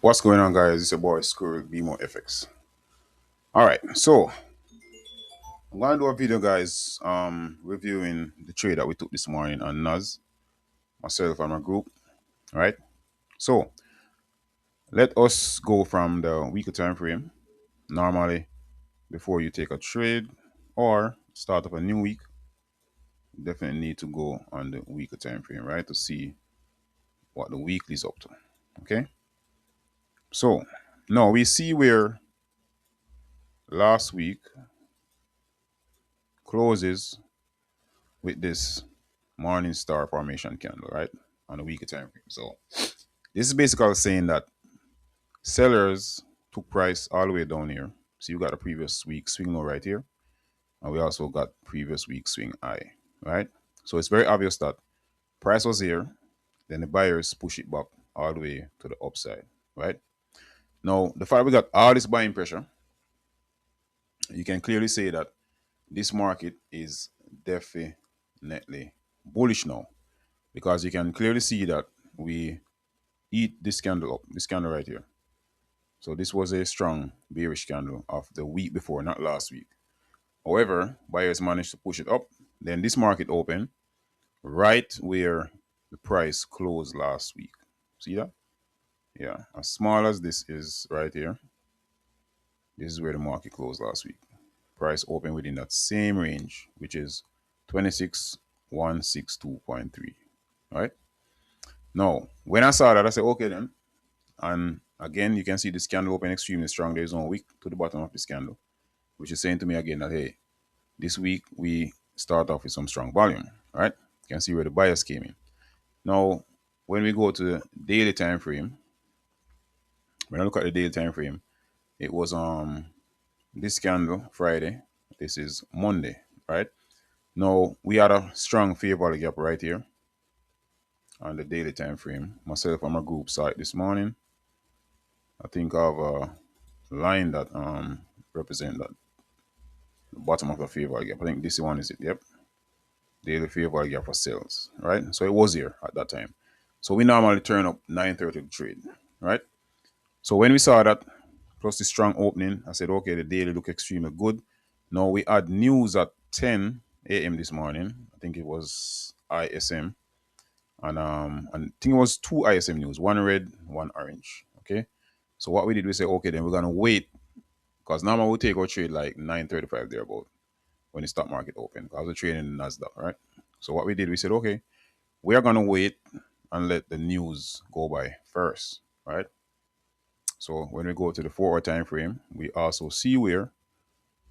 What's going on, guys? It's your boy Squirrel BMO FX. All right, so I'm gonna do a video, guys, reviewing the trade that we took this morning on NAS, myself and my group. All right, so let us go from the weekly time frame. Normally, before you take a trade or start up a new week, you definitely need to go on the weekly time frame, right, to see what the weekly is up to. Okay, so now we see where last week closes with this morning star formation candle, right? On a weekly time frame. So this is basically saying that sellers took price all the way down here. So you got a previous week swing low right here. And we also got previous week swing high, right? So it's very obvious that price was here, then the buyers push it back all the way to the upside, right? Now, the fact we got all this buying pressure, you can clearly say that this market is definitely bullish now, because you can clearly see that we eat this candle up, this candle right here. So this was a strong bearish candle of the week before, not last week. However, buyers managed to push it up. Then this market opened right where the price closed last week. See that? Yeah, as small as this is right here, this is where the market closed last week. Price opened within that same range, which is 26,162.3. All right. Now, when I saw that, I said, okay, then. And again, you can see this candle open extremely strong. There's no wick to the bottom of this candle, which is saying to me again that, hey, this week we start off with some strong volume, right? You can see where the buyers came in. Now, when we go to the daily time frame, when I look at the daily time frame, it was this candle Friday. This is Monday, right? Now we had a strong favor gap right here on the daily time frame. Myself and my group saw it this morning. I think I have a line that represent that the bottom of the favor gap. I think this one is it. Yep, daily favor gap for sales, right? So it was here at that time. So we normally turn up 9:30 to trade, right? So when we saw that plus the strong opening, I said, okay, the daily look extremely good. Now we had news at 10 a.m. this morning. I think it was ISM, and I think it was two ISM news, one red, one orange. Okay. So what we did, we say, okay, then we're gonna wait, because normally we take our trade like 9:35 there about when the stock market opened, because we're trading in Nasdaq, right? So what we did, we said, okay, we are gonna wait and let the news go by first, right? So when we go to the 4 hour time frame, we also see where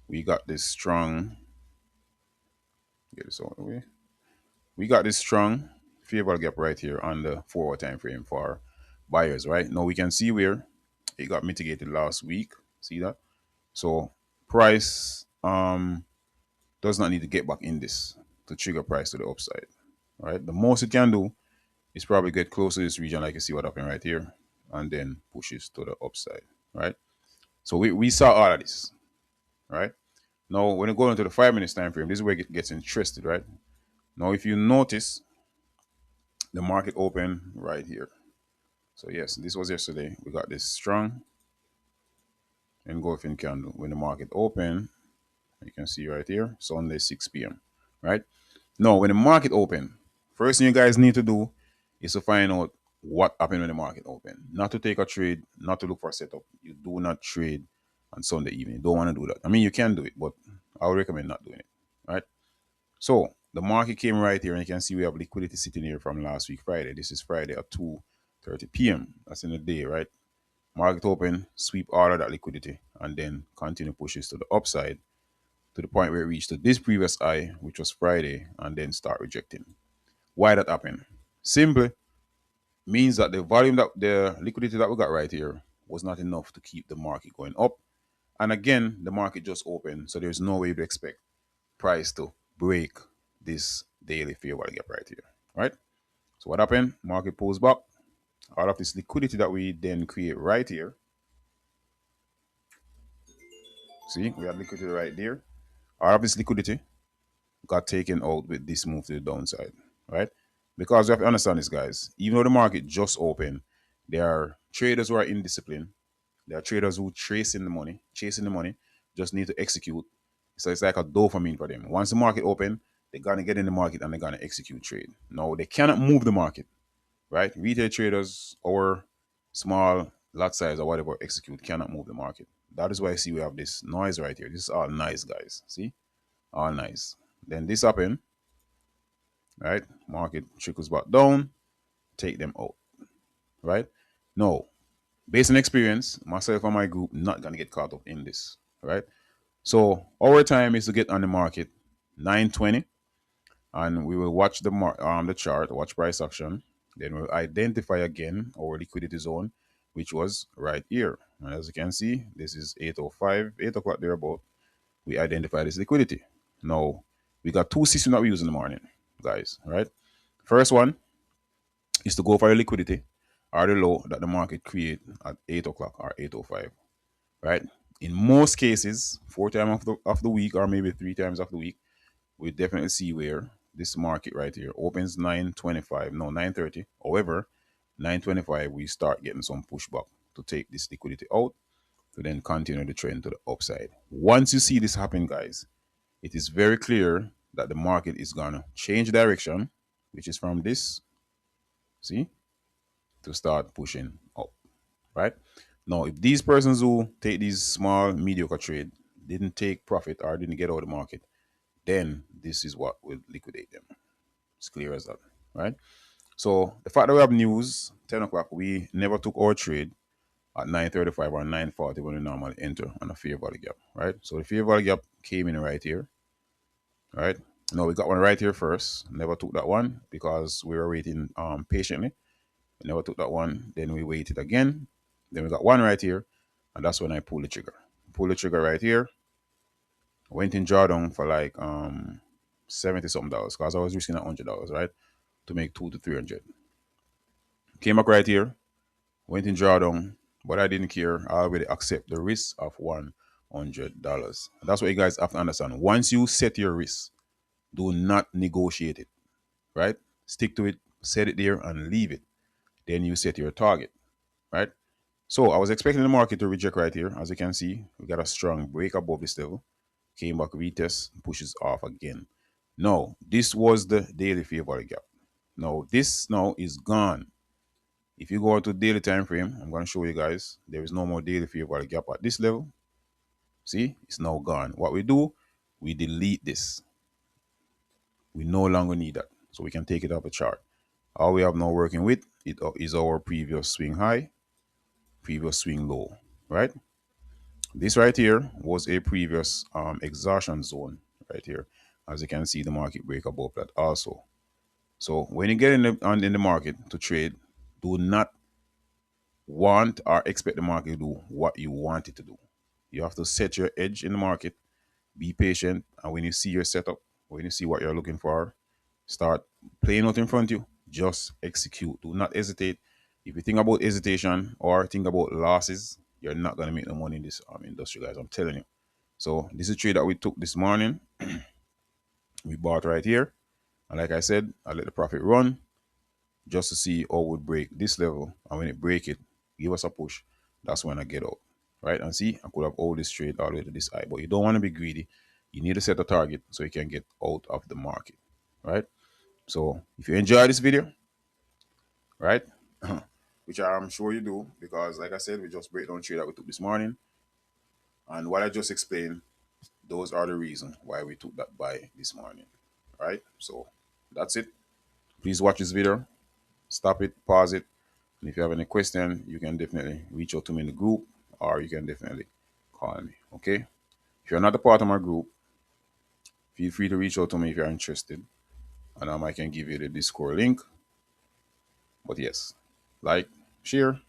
we got this strong, get this out of the way. We got this strong favor gap right here on the 4 hour time frame for buyers, right? Now we can see where it got mitigated last week. See that? So price does not need to get back in this to trigger price to the upside. Right? The most it can do is probably get close to this region, like you see what happened right here, and then pushes to the upside. Right? So we saw all of this. Right? Now when you go into the 5 minutes time frame, this is where it gets interested, right? Now if you notice, the market open right here. So yes, this was yesterday. We got this strong engulfing candle. When the market open, you can see right here, Sunday 6 p.m. Right? Now, when the market open, first thing you guys need to do is to find out what happened when the market open. Not to take a trade, not to look for a setup. You do not trade on Sunday evening. You don't want to do that. I mean, you can do it, but I would recommend not doing it. Right? So the market came right here, and you can see we have liquidity sitting here from last week, Friday. This is Friday at 2:30 p.m. That's in the day, right? Market open, sweep all of that liquidity, and then continue pushes to the upside to the point where it reached to this previous high, which was Friday, and then start rejecting. Why that happened? Simply means that the volume, that the liquidity that we got right here was not enough to keep the market going up. And again, the market just opened, so there's no way to expect price to break this daily fair value gap right here, right? So what happened? Market pulls back. All of this liquidity that we then create right here. See, we have liquidity right there. All of this liquidity got taken out with this move to the downside, right? Because we have to understand this, guys. Even though the market just opened, There are traders who are indisciplined. There are traders who chasing the money, just need to execute. So it's like a dopamine for them. Once the market open, they're gonna get in the market and they're gonna execute trade. No, they cannot move the market, right? Retail traders or small lot size or whatever execute cannot move the market. That is why I see we have this noise right here. This is all nice, guys. See? All nice. Then this happen, right? Market trickles back down, take them out, right? No, based on experience, myself and my group not gonna get caught up in this, right? So our time is to get on the market 9:20, and we will watch the chart, watch price action. Then we'll identify again our liquidity zone, which was right here. And as you can see, this is 8:05, 8 o'clock thereabout. We identify this liquidity. Now we got two systems that we use in the morning, guys. Right? First one is to go for the liquidity or the low that the market create at 8 o'clock or 8:05. Right? In most cases, 4 times of the week or maybe 3 times of the week, we definitely see where this market right here opens 9:25, no 9:30. However, 9:25 we start getting some pushback to take this liquidity out to then continue the trend to the upside. Once you see this happen, guys, it is very clear that the market is gonna change direction, which is from this, see, to start pushing up, right? Now, if these persons who take these small mediocre trade didn't take profit or didn't get out of the market, then this is what will liquidate them. It's clear as that, right? So the fact that we have news 10 o'clock, we never took our trade at 9:35 or 9:40 when we normally enter on a fair value gap, right? So the fair value gap came in right here, right? Now we got one right here first. Never took that one because we were waiting patiently. We never took that one. Then we waited again. Then we got one right here, and that's when I pulled the trigger. Pull the trigger right here. Went in drawdown for like 70 something dollars because I was risking $100, right? To make 2 to 300. Came back right here, went in drawdown, but I didn't care. I already accept the risk of $100. That's what you guys have to understand. Once you set your risk, do not negotiate it, right? Stick to it, set it there, and leave it. Then you set your target, right? So I was expecting the market to reject right here. As you can see, we got a strong break above this level. Came back, retest, pushes off again. No, this was the daily fair value gap. No, this now is gone. If you go into daily time frame, I'm going to show you guys, there is no more daily fair value gap at this level. See, it's now gone. What we do, we delete this. We no longer need that. So we can take it off the chart. All we have now working with it is our previous swing high, previous swing low, right? This right here was a previous exhaustion zone right here. As you can see, the market break above that also. So when you get in the market to trade, do not want or expect the market to do what you want it to do. You have to set your edge in the market, be patient, and when you see your setup, when you see what you're looking for, start playing out in front of you. Just execute. Do not hesitate. If you think about hesitation or think about losses, you're not gonna make no money in this industry, guys. I'm telling you. So this is a trade that we took this morning. We bought right here, and like I said, I let the profit run just to see how it would break this level. And when it break it, give us a push. That's when I get out. Right? And see, I could have all this trade all the way to this high. But you don't want to be greedy. You need to set a target so you can get out of the market. Right? So if you enjoy this video, right? Which I'm sure you do, because like I said, we just break down trade that we took this morning. And what I just explained, those are the reasons why we took that buy this morning. Right? So that's it. Please watch this video. Stop it, pause it. And if you have any question, you can definitely reach out to me in the group or you can definitely call me. Okay. If you're not a part of my group, feel free to reach out to me if you're interested. And I can give you the Discord link. But yes, like, share,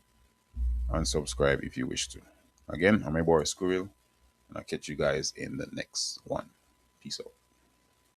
and subscribe if you wish to. Again, I'm your boy Squirrel, and I'll catch you guys in the next one. Peace out.